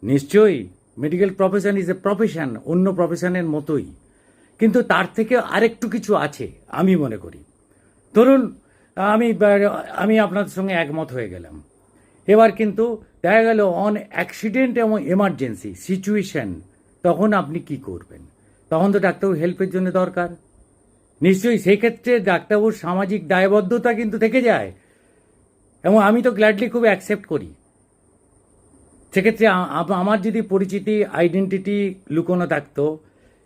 নিশ্চয়ই medical profession is a profession, অন্য প্রফেশনের মতোই, কিন্তু তার থেকে আরেকটু কিছু আছে আমি মনে করি। ধরুন আমি আমি আপনাদের সঙ্গে একমত হয়ে গেলাম, এবার কিন্তু দেখা গেল অন অ্যাক্সিডেন্ট এবং এমার্জেন্সি সিচুয়েশন, তখন আপনি কি করবেন? তখন তো ডাক্তারবাবু হেল্পের জন্য দরকার। নিশ্চয়ই সেই ক্ষেত্রে ডাক্তারবাবুর সামাজিক দায়বদ্ধতা কিন্তু থেকে যায়, এবং আমি তো গ্ল্যাডলি খুব অ্যাকসেপ্ট করি। সেক্ষেত্রে আমার যদি পরিচিতি আইডেন্টিটি লুকোনো থাকতো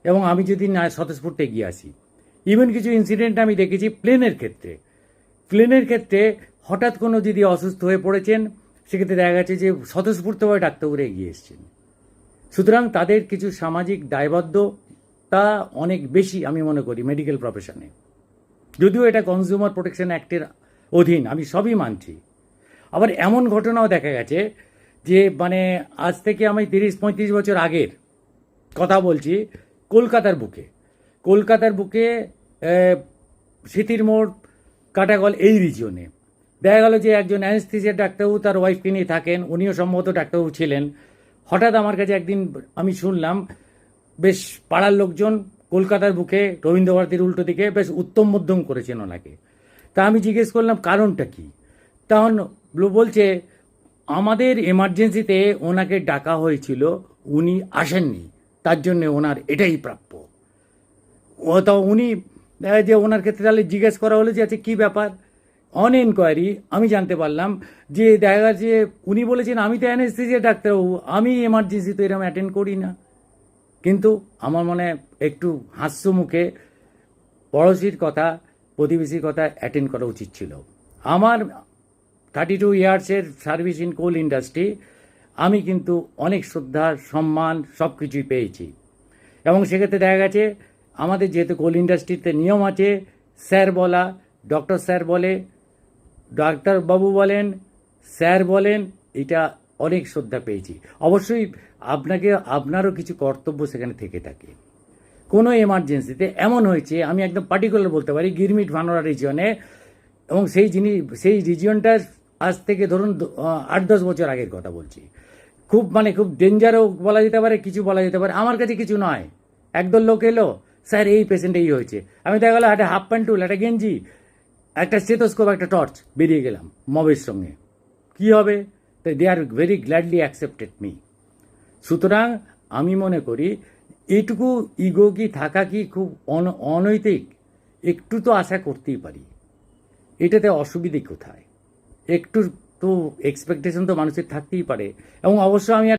এবং আমি যদি না স্বতঃস্ফূর্ত এগিয়ে আসি, ইভেন কিছু ইনসিডেন্ট আমি দেখেছি প্লেনের ক্ষেত্রে হঠাৎ কোনো যদি অসুস্থ হয়ে পড়েছেন, সেক্ষেত্রে দেখা গেছে যে স্বতঃস্ফূর্তভাবে ডাক্তারবাবুরা এগিয়ে এসছেন। সুতরাং তাদের কিছু সামাজিক দায়বদ্ধতা অনেক বেশি আমি মনে করি মেডিকেল প্রফেশনে, যদিও এটা কনজিউমার প্রোটেকশন অ্যাক্টের অধীন, আমি সবই মানছি। আবার এমন ঘটনাও দেখা গেছে যে মানে আজ থেকে আমি 30-35 বছর আগের কথা বলছি, কলকাতার বুকে স্মৃতির মোড়, কাটাগল এই রিজিয়নে দেখা গেল যে একজন অ্যানেস্থেসিয়া ডাক্তারবাবু তার ওয়াইফকে নিয়ে থাকেন, উনিও সম্ভবত ডাক্তারবাবু ছিলেন। হঠাৎ আমার কাছে একদিন আমি শুনলাম বেশ পাড়ার লোকজন কলকাতার বুকে রবীন্দ্রভারতীর উল্টো দিকে বেশ উত্তম মধ্যম করেছেন ওনাকে। তা আমি জিজ্ঞেস করলাম কারণটা কি, তখন বলছে আমাদের এমার্জেন্সিতে ওনাকে ডাকা হয়েছিল, উনি আসেননি, তার জন্য ওনার এটাই প্রাপ্য। ও তো উনি যে ওনার ক্ষেত্রে তাহলে জিজ্ঞেস করা হলো যে আচ্ছা কী ব্যাপার, অন এনকোয়ারি আমি জানতে পারলাম যে দেখা গেছে উনি বলেছেন আমি তো অ্যানেস্থেসিয়া ডাক্তারবাবু, আমি এমার্জেন্সি তো এরকম অ্যাটেন্ড করি না। কিন্তু আমার মনে একটু হাস্য মুখে পড়োশির কথা, প্রতিবেশীর কথা অ্যাটেন্ড করা উচিত ছিল। আমার 32 ইয়ার্সের সার্ভিস ইন কোল ইন্ডাস্ট্রি, আমি কিন্তু অনেক শ্রদ্ধা সম্মান সব কিছুই পেয়েছি। এবং সেক্ষেত্রে দেখা গেছে আমাদের যেহেতু কোল ইন্ডাস্ট্রিতে নিয়ম আছে, স্যার বলা, ডক্টর স্যার বলে, ডাক্তারবাবু বলেন, স্যার বলেন, এটা অনেক শ্রদ্ধা পেয়েছি। অবশ্যই আপনারও কিছু কর্তব্য সেখানে থেকে থাকে। কোনো এমার্জেন্সিতে এমন হয়েছে, আমি একদম পার্টিকুলার বলতে পারি, গিরমিট ভানোরা রিজিয়নে, এবং সেই রিজিয়নটা আজ থেকে ধরুন 8-10 বছর আগের কথা বলছি। খুব ডেঞ্জারও বলা যেতে পারে, কিছু বলা যেতে পারে। আমার কাছে কিছু নয়, একদল লোক এলো, স্যার এই পেশেন্ট এই হয়েছে, আমি দেখা গেলো একটা হাফ প্যান্ট টুল, একটা গেঞ্জি, একটা স্টেথোস্কোপ, একটা টর্চ, বেরিয়ে গেলাম মবের সঙ্গে। কি হবে? They are very gladly accepted me. সুতরাং আমি মনে করি এইটুকু ইগো কি থাকা কি খুব অনৈতিক? একটু তো আশা করতেই পারি, এটাতে অসুবিধে কোথায়? একটু তো এক্সপেকটেশন তো মানুষের থাকতেই পারে। এবং অবশ্য আমি